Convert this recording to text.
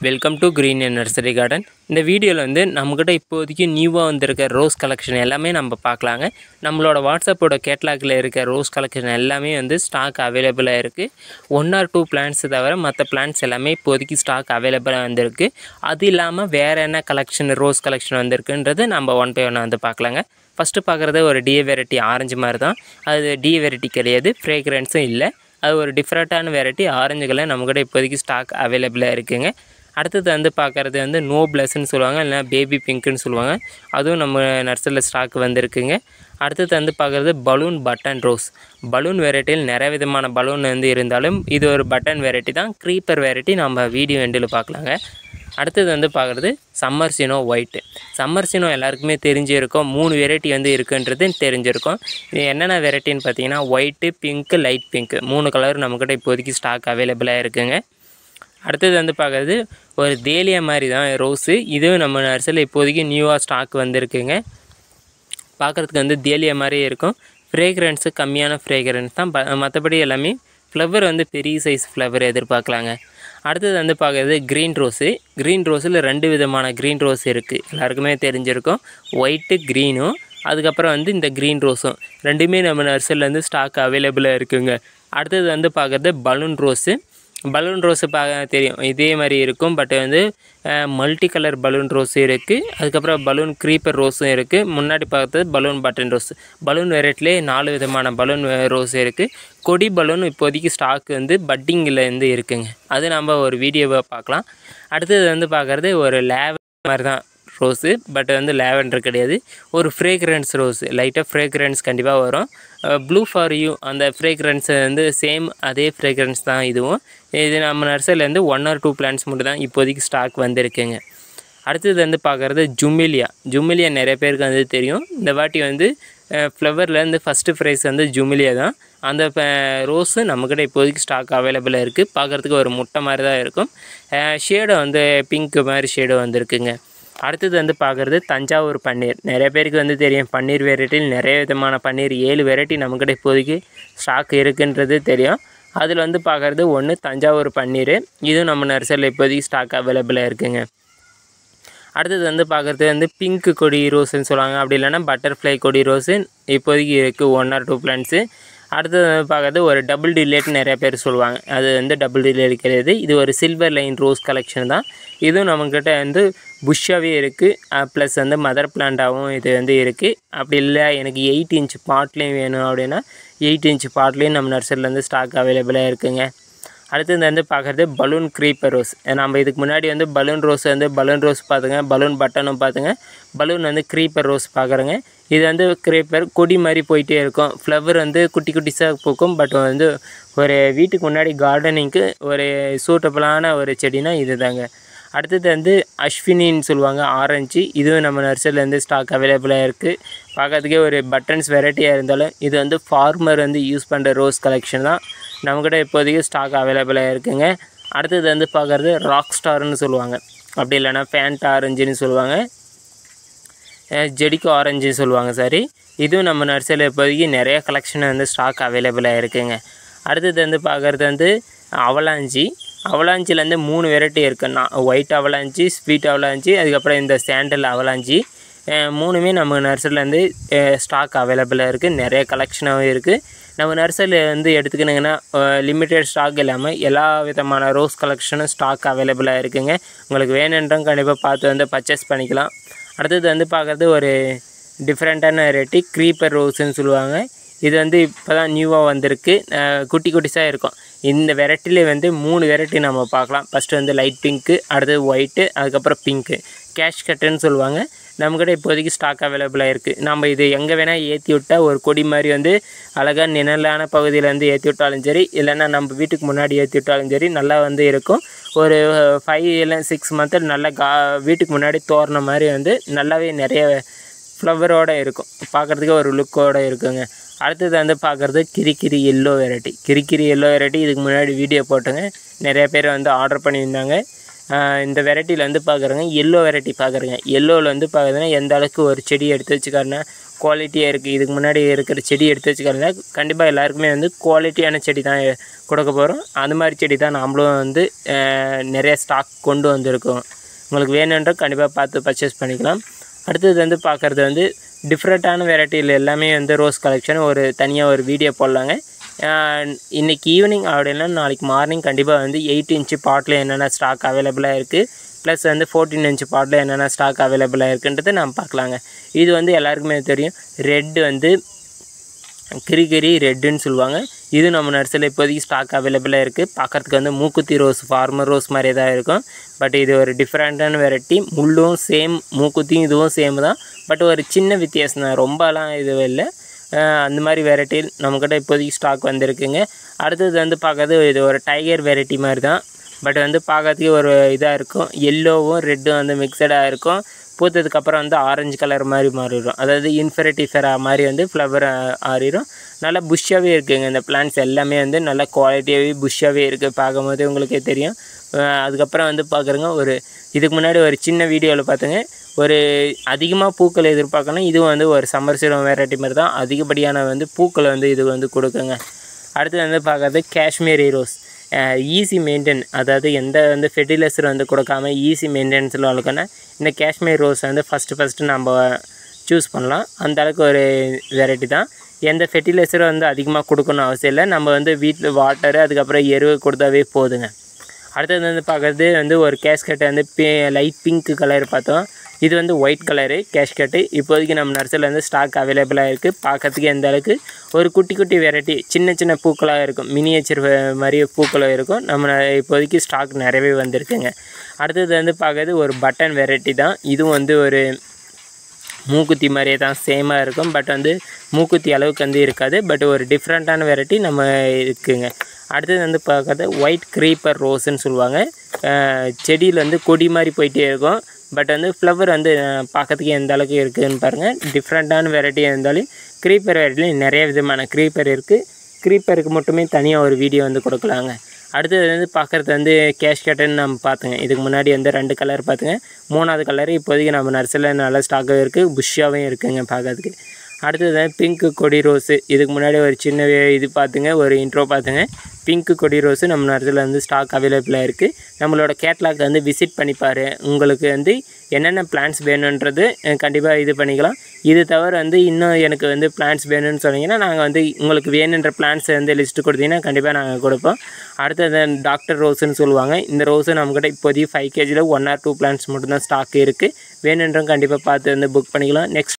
Welcome to green nursery garden. இந்த வீடியோவில் வந்து நம்மக்கிட்ட இப்போதைக்கு நியூவாக வந்திருக்க ரோஸ் கலெக்ஷன் எல்லாமே நம்ம பார்க்கலாங்க. நம்மளோட வாட்ஸ்அப்போட கேட்லாகில் இருக்க ரோஸ் கலெக்ஷன் எல்லாமே வந்து ஸ்டாக் அவைலபிளாக இருக்குது. 1 or 2 பிளான்ட்ஸ் தவிர மற்ற பிளான்ட்ஸ் எல்லாமே இப்போதைக்கு ஸ்டாக் அவைலபிளாக வந்திருக்கு. அது இல்லாமல் வேறு என்ன கலெக்ஷன் ரோஸ் கலெக்ஷன் வந்திருக்குன்றது நம்ம ஒன் பை ஒன்னாக வந்து பார்க்கலாங்க. ஃபஸ்ட்டு பார்க்குறது ஒரு டிஏ வெரைட்டி ஆரஞ்சு மாதிரி தான். அது டிஏ வெரைட்டி கிடையாது, ஃப்ரேக்ரன்ஸும் இல்லை. அது ஒரு டிஃப்ரெண்ட்டான வெரைட்டி ஆரஞ்சு கலர் நம்மக்கிட்ட இப்போதைக்கு ஸ்டாக் அவைலபிளாக இருக்குதுங்க. அடுத்தது வந்து பார்க்குறது வந்து நோப்ளஸ்ன்னு சொல்லுவாங்க, இல்லைனா பேபி பிங்க்குன்னு சொல்லுவாங்க. அதுவும் நம்ம நர்சரியில் ஸ்டாக் வந்திருக்குங்க. அடுத்தது வந்து பார்க்குறது பலூன் பட்டன் ரோஸ். பலூன் வெரைட்டியில் நிறைய விதமான பலூன் வந்து இருந்தாலும் இது ஒரு பட்டன் வெரைட்டி தான். க்ரீப்பர் வெரைட்டி நம்ம வீடியோ எண்டில் பார்க்கலாங்க. அடுத்தது வந்து பார்க்குறது சம்மர்சினோ ஒயிட்டு. சம்மர்சினோ எல்லாருக்குமே தெரிஞ்சிருக்கும். 3 வெரைட்டி வந்து இருக்குன்றது தெரிஞ்சிருக்கும். இது என்னென்ன வெரைட்டின்னு பார்த்தீங்கன்னா white, pink, light pink 3 colour நம்மக்கிட்ட இப்போதைக்கு ஸ்டாக் அவைலபிளாக இருக்குதுங்க. அடுத்தது வந்து பார்க்குறது ஒரு தேலியா மாதிரி தான் ரோஸு. இதுவும் நம்ம நர்சரியில் இப்போதைக்கு நியூவாக ஸ்டாக் வந்திருக்குங்க. பார்க்குறதுக்கு வந்து தேலியா மாதிரியே இருக்கும். ஃப்ரேக்ரன்ஸு கம்மியான ஃப்ரேக்ரன்ஸ் தான். மற்றபடி எல்லாமே ஃப்ளவர் வந்து பெரிய சைஸ் ஃப்ளவர் எதிர்பார்க்கலாங்க. அடுத்தது வந்து பார்க்குறது க்ரீன் ரோஸு. க்ரீன் ரோஸில் 2 விதமான க்ரீன் ரோஸ் இருக்குது, எல்லாருக்குமே தெரிஞ்சிருக்கும். ஒயிட்டு க்ரீனும், அதுக்கப்புறம் வந்து இந்த க்ரீன் ரோஸும் ரெண்டுமே நம்ம நர்சரியில் வந்து ஸ்டாக் அவைலபிளாக இருக்குதுங்க. அடுத்தது வந்து பார்க்குறது பலூன் ரோஸு. பலூன் ரோஸு பார்க்க தெரியும், இதே மாதிரி இருக்கும். பட் வந்து மல்டி கலர் பலூன் ரோஸு இருக்குது. அதுக்கப்புறம் பலூன் க்ரீப்பர் ரோஸும் இருக்குது. முன்னாடி பார்த்தது பலூன் பட்டன் ரோஸ். பலூன் வெரைட்டிலே 4 விதமான பலூன் ரோஸ் இருக்குது. கொடி பலூன் இப்போதைக்கு ஸ்டாக் வந்து பட்டிங்கில் வந்து இருக்குதுங்க. அது நம்ம ஒரு வீடியோவை பார்க்கலாம். அடுத்தது வந்து பார்க்குறது ஒரு லேவெண்டர் மாதிரி தான் ரோஸு. பட் வந்து லேவெண்டர் கிடையாது, ஒரு ஃப்ரேக்ரன்ஸ் ரோஸு. லைட்டாக ஃப்ரேக்ரன்ஸ் கண்டிப்பாக வரும். ப்ளூ ஃபார் யூ அந்த ஃப்ரேக்ரன்ஸை வந்து சேம் அதே ஃப்ரேக்ரன்ஸ் தான் இதுவும். இது நம்ம நர்சரியில் வந்து 1 or 2 பிளான்ட்ஸ் மட்டும் தான் இப்போதைக்கு ஸ்டாக் வந்திருக்குங்க. அடுத்தது வந்து பார்க்குறது ஜுமிலியா. ஜுமிலியா நிறைய பேருக்கு வந்து தெரியும். இந்த வாட்டி வந்து ஃப்ளவரில் வந்து ஃபஸ்ட்டு ப்ரைஸ் வந்து ஜுமிலியா தான். அந்த ரோஸு நம்மக்கிட்ட இப்போதைக்கு ஸ்டாக் அவைலபிளாக இருக்குது. பார்க்குறதுக்கு ஒரு முட்டை மாதிரி தான் இருக்கும். ஷேடோ வந்து பிங்க் மாதிரி ஷேடோ வந்திருக்குங்க. அடுத்தது வந்து பார்க்குறது தஞ்சாவூர் பன்னீர். நிறைய பேருக்கு வந்து தெரியும், பன்னீர் வெரைட்டியில் நிறைய விதமான பன்னீர் 7 வெரைட்டி நம்மக்கிட்ட இப்போதைக்கு ஸ்டாக் இருக்குன்றது தெரியும். அதில் வந்து பார்க்குறது ஒன்று தஞ்சாவூர் பன்னீர். இதுவும் நம்ம நர்சரியில் இப்போதைக்கு ஸ்டாக் அவைலபிளாக இருக்குதுங்க. அடுத்தது வந்து பார்க்குறது வந்து பிங்க் கொடி ரோஸுன்னு சொல்லுவாங்க, அப்படி இல்லைன்னா பட்டர்ஃப்ளை கொடி ரோஸு இப்போதைக்கு இருக்குது 1 or 2 பிளான்ட்ஸு. அடுத்தது வந்து பார்க்குறது ஒரு டபுள் டிலேட் நிறைய பேர் சொல்லுவாங்க. அது வந்து டபுள் டிலேட் கிடையாது, இது ஒரு சில்வர் லைன் ரோஸ் கலெக்ஷன் தான். இதுவும் நம்மக்கிட்ட வந்து புஷ்ஷாகவே இருக்குது. ப்ளஸ் வந்து மதர் பிளான்ட்டாகவும் இது வந்து இருக்குது. அப்படி இல்லை எனக்கு 8 inch பாட்லேயும் வேணும் அப்படின்னா 8 inch பாட்லேயும் நம்ம நர்சரியில் வந்து ஸ்டாக் அவைலபிளாக இருக்குதுங்க. அடுத்தது வந்து பார்க்குறது பலூன் க்ரீப்பர் ரோஸ். நம்ம இதுக்கு முன்னாடி வந்து பலூன் ரோஸ் பார்த்துங்க, பலூன் பட்டனும் பார்த்துங்க, பலூன் வந்து க்ரீப்பர் ரோஸ் பார்க்குறேங்க. இது வந்து க்ரீப்பர் கொடி மாதிரி போயிட்டே இருக்கும். ஃப்ளவர் வந்து குட்டி குட்டிஸாக பூக்கும். பட் வந்து ஒரு வீட்டுக்கு முன்னாடி கார்டனிங்க்கு ஒரு சூட்டபுளான ஒரு செடினா இது தாங்க. அடுத்தது வந்து அஸ்வினின்னு சொல்லுவாங்க, ஆரஞ்சு. இதுவும் நம்ம நர்சரியில் வந்து ஸ்டாக் அவைலபிளாக இருக்குது. பார்க்கறதுக்கே ஒரு பட்டன்ஸ் வெரைட்டியாக இருந்தாலும் இது வந்து ஃபார்மர் வந்து யூஸ் பண்ணுற ரோஸ் கலெக்ஷன் தான். நம்மக்கிட்ட இப்போதைக்கு ஸ்டாக் அவைலபிளாக இருக்குதுங்க. அடுத்தது வந்து பார்க்குறது ராக் ஸ்டார்னு சொல்லுவாங்க, அப்படி இல்லைனா ஃபேண்ட் ஆரஞ்சுன்னு சொல்லுவாங்க, ஜெடிக்கோ ஆரஞ்சுன்னு சொல்லுவாங்க. சரி, இதுவும் நம்ம நர்சரியில் இப்போதைக்கு நிறைய கலெக்ஷன் வந்து ஸ்டாக் அவைலபிளாக இருக்குதுங்க. அடுத்தது வந்து பார்க்குறது வந்து அவலாஞ்சி. அவலாஞ்சிலேருந்து 3 வெரைட்டி இருக்குன்னா ஒயிட் அவலாஞ்சி, ஸ்வீட் அவலாஞ்சி, அதுக்கப்புறம் இந்த சாண்டல் அவலாஞ்சி. 3மே நம்ம நர்சரியில் வந்து ஸ்டாக் அவைலபிளாக இருக்குது. நிறைய கலெக்ஷனாகவும் இருக்குது. நம்ம நர்சரியில் வந்து எடுத்துக்கிட்டிங்கன்னா லிமிட்டட் ஸ்டாக் இல்லாமல் எல்லா விதமான ரோஸ் கலெக்ஷனும் ஸ்டாக் அவைலபிளாக இருக்குதுங்க. உங்களுக்கு வேணுன்றவங்க கண்டிப்பாக பார்த்து வந்து பர்ச்சேஸ் பண்ணிக்கலாம். அடுத்தது வந்து பார்க்குறது ஒரு டிஃப்ரெண்ட்டான வெரைட்டி க்ரீப்பர் ரோஸுன்னு சொல்லுவாங்க. இது வந்து இப்போ தான் நியூவாக வந்திருக்கு. குட்டி குட்டிஸாக இருக்கும். இந்த வெரைட்டிலே வந்து 3 வெரைட்டி நம்ம பார்க்கலாம். ஃபஸ்ட்டு வந்து லைட் பிங்க்கு, அடுத்தது ஒயிட்டு, அதுக்கப்புறம் பிங்க்கு. கேஷ் கட்டுன்னு சொல்லுவாங்க. நம்மக்கிட்ட இப்போதைக்கு ஸ்டாக் அவைலபிளாக இருக்குது. நம்ம இது எங்கே வேணால் ஏற்றி விட்டால் ஒரு கொடி மாதிரி வந்து அழகாக நிழலான பகுதியில் வந்து ஏற்றி விட்டாலும் சரி, இல்லைன்னா நம்ம வீட்டுக்கு முன்னாடி ஏற்றி விட்டாலும் சரி, நல்லா வந்து இருக்கும். ஒரு 5 இல்லை 6 மந்த்து நல்லா வீட்டுக்கு முன்னாடி தோரண மாதிரி வந்து நல்லாவே நிறைய ஃப்ளவரோடு இருக்கும். பார்க்குறதுக்கு ஒரு லுக்கோடு இருக்குங்க. அடுத்தது வந்து பார்க்குறது கிரிக்கிரி எல்லோ வெரைட்டி. கிரிக்கிரி எல்லோ வெரைட்டி இதுக்கு முன்னாடி வீடியோ போட்டுங்க, நிறைய பேர் வந்து ஆர்டர் பண்ணியிருந்தாங்க. இந்த வெரைட்டியில் வந்து பார்க்குறேங்க எல்லோ வெரைட்டி பார்க்குறேங்க. எல்லோவில் வந்து பார்க்குறதுனா எந்த அளவுக்கு ஒரு செடி எடுத்து வச்சுக்காருன்னா குவாலிட்டியாக இருக்குது. இதுக்கு முன்னாடி இருக்கிற செடி எடுத்து வச்சுக்காருன்னா கண்டிப்பாக எல்லாருக்குமே வந்து குவாலிட்டியான செடி தான் கொடுக்க போகிறோம். அது மாதிரி செடி தான் நாமளும் வந்து நிறைய ஸ்டாக் கொண்டு வந்திருக்கோம். உங்களுக்கு வேணுன்ற கண்டிப்பாக பார்த்து பர்ச்சேஸ் பண்ணிக்கலாம். அடுத்தது வந்து பார்க்குறது வந்து டிஃப்ரெண்ட்டான வெரைட்டியில் எல்லாமே வந்து ரோஸ் கலெக்ஷன் ஒரு தனியாக ஒரு வீடியோ போடலாங்க. இன்றைக்கி ஈவினிங் அப்படின்னா நாளைக்கு மார்னிங் கண்டிப்பாக வந்து 8 இன்ச்சு பாட்டில் என்னென்ன ஸ்டாக் அவைலபிளாக இருக்குது, ப்ளஸ் வந்து 14 இன்ச்சு பாட்டில் என்னென்ன ஸ்டாக் அவைலபிளாக இருக்குன்றதை நம்ம பார்க்கலாங்க. இது வந்து எல்லாருக்குமே தெரியும், ரெட்டு வந்து கிரிகிரி ரெட்டுன்னு சொல்லுவாங்க. இது நம்ம நர்சரியில் இப்போதைக்கு ஸ்டாக் அவைலபிளாக இருக்குது. பார்க்குறதுக்கு வந்து மூக்குத்தி ரோஸ் ஃபார்மர் ரோஸ் மாதிரியே தான் இருக்கும். பட் இது ஒரு டிஃப்ரெண்ட்டான வெரைட்டி. முள்ளும் சேம், மூக்குத்தியும் இதுவும் சேம் தான். பட் ஒரு சின்ன வித்தியாசம் தான், ரொம்பலாம் இது இல்லை. அந்த மாதிரி வெரைட்டி நம்மக்கிட்ட இப்போதைக்கு ஸ்டாக் வந்திருக்குங்க. அடுத்தது வந்து பார்க்கறது இது ஒரு டைகர் வெரைட்டி மாதிரி தான். பட் வந்து பார்க்கறதுக்கு ஒரு இதாக இருக்கும், எல்லோவும் ரெட்டும் வந்து மிக்சடாக இருக்கும். பூத்ததுக்கப்புறம் வந்து ஆரஞ்சு கலர் மாதிரி மாறிடும், அதாவது இன்ஃபெரிட்டிஃபெரா மாதிரி வந்து ஃப்ளவர் ஆறிடும். நல்லா புஷ்ஷாகவே இருக்குதுங்க. இந்த பிளான்ட்ஸ் எல்லாமே வந்து நல்லா குவாலிட்டியாகவே புஷ்ஷாகவே இருக்குது, பார்க்கும்போது உங்களுக்கே தெரியும். அதுக்கப்புறம் வந்து பார்க்குறேங்க, ஒரு இதுக்கு முன்னாடி ஒரு சின்ன வீடியோவில் பார்த்துங்க, ஒரு அதிகமாக பூக்கள் எதிர்பார்க்கணும். இதுவும் வந்து ஒரு சம்மர் சீரம் வெரைட்டி மாதிரி தான், அதிகப்படியான வந்து பூக்களை வந்து இது வந்து கொடுக்குங்க. அடுத்து வந்து பார்க்குறது காஷ்மீரி ரோஸ். ஈஸி மெயின்டைன், அதாவது எந்த வந்து ஃபெர்டிலைசர் வந்து கொடுக்காம ஈஸி மெயின்டெனன்ஸில் வளர்க்கணும். இந்த காஷ்மீர் ரோஸ் வந்து ஃபஸ்ட்டு நம்ம சூஸ் பண்ணலாம். அந்த அளவுக்கு ஒரு வெரைட்டி தான். எந்த ஃபெர்டிலைசரும் வந்து அதிகமாக கொடுக்கணும் அவசியம் இல்லை. நம்ம வந்து வீட்டில் வாட்டரு அதுக்கப்புறம் எருவு கொடுத்தாவே போதுங்க. அடுத்தது வந்து பார்க்குறது வந்து ஒரு கேஷ்கட்டை வந்து லைட் பிங்க் கலர் பார்த்தோம். இது வந்து ஒயிட் கலரு கேஷ்கட்டு. இப்போதைக்கு நம்ம நர்சரியில் வந்து ஸ்டாக் அவைலபிளாக இருக்குது. பார்க்கறதுக்கு எந்த அளவுக்கு ஒரு குட்டி குட்டி வெரைட்டி, சின்ன சின்ன பூக்களாக இருக்கும், மினியேச்சர் மாதிரி பூக்களாக இருக்கும். நம்ம இப்போதைக்கு ஸ்டாக் நிறையவே வந்திருக்குங்க. அடுத்தது வந்து பார்க்குறது ஒரு பட்டன் வெரைட்டி தான். இதுவும் வந்து ஒரு மூக்குத்தி மாதிரியே தான், சேமாக இருக்கும். பட் வந்து மூக்குத்தி அளவுக்கு வந்து இருக்காது. பட் ஒரு டிஃப்ரெண்ட்டான வெரைட்டி நம்ம இருக்குதுங்க. அடுத்தது வந்து பார்க்குறது ஒயிட் க்ரீப்பர் ரோஸுன்னு சொல்லுவாங்க. செடியில் வந்து கொடி மாதிரி போயிட்டே இருக்கும். பட் வந்து ஃப்ளவர் வந்து பார்க்கறதுக்கு எந்த அளவுக்கு இருக்குதுன்னு பாருங்கள். டிஃப்ரெண்ட்டான வெரைட்டியாக இருந்தாலும் க்ரீப்பர் வெரைட்டிலையும் நிறைய விதமான க்ரீப்பர் இருக்குது. க்ரீப்பருக்கு மட்டுமே தனியாக ஒரு வீடியோ வந்து கொடுக்கலாங்க. அடுத்தது வந்து பார்க்குறது வந்து கேஷ்கட்டுன்னு நம்ம பார்த்துங்க. இதுக்கு முன்னாடி வந்து 2 கலர் பார்த்துங்க. 3வது கலர் இப்போதைக்கு நம்ம நர்சரியில் நல்ல ஸ்டாக்காக இருக்குது, புஷ்ஷாகவும் இருக்குதுங்க பார்க்கறதுக்கு. அடுத்தது பிங்க்கு கொடி ரோஸு. இதுக்கு முன்னாடி ஒரு சின்ன இது பார்த்துங்க, ஒரு இன்ட்ரோ பார்த்துங்க. பிங்க்கு கொடி ரோஸு நம்ம நர்சரியில் வந்து ஸ்டாக் அவைலபிளாக இருக்குது. நம்மளோட கேட்லாக் வந்து விசிட் பண்ணிப்பார். உங்களுக்கு வந்து என்னென்ன பிளான்ஸ் வேணுன்றது கண்டிப்பாக இது பண்ணிக்கலாம். இது தவிர வந்து இன்னும் எனக்கு வந்து பிளான்ஸ் வேணும்னு சொன்னீங்கன்னா நாங்கள் வந்து உங்களுக்கு வேணுன்ற பிளான்ஸை வந்து லிஸ்ட்டு கொடுத்தீங்கன்னா கண்டிப்பாக நாங்கள் கொடுப்போம். அடுத்தது டாக்டர் ரோஸுன்னு சொல்லுவாங்க. இந்த ரோஸு நம்மக்கிட்ட இப்போதைக்கு 5 kgயில் 1 or 2 பிளான்ஸ் மட்டும்தான் ஸ்டாக் இருக்குது. வேணுன்றவங்க கண்டிப்பாக பார்த்து வந்து புக் பண்ணிக்கலாம். நெக்ஸ்ட்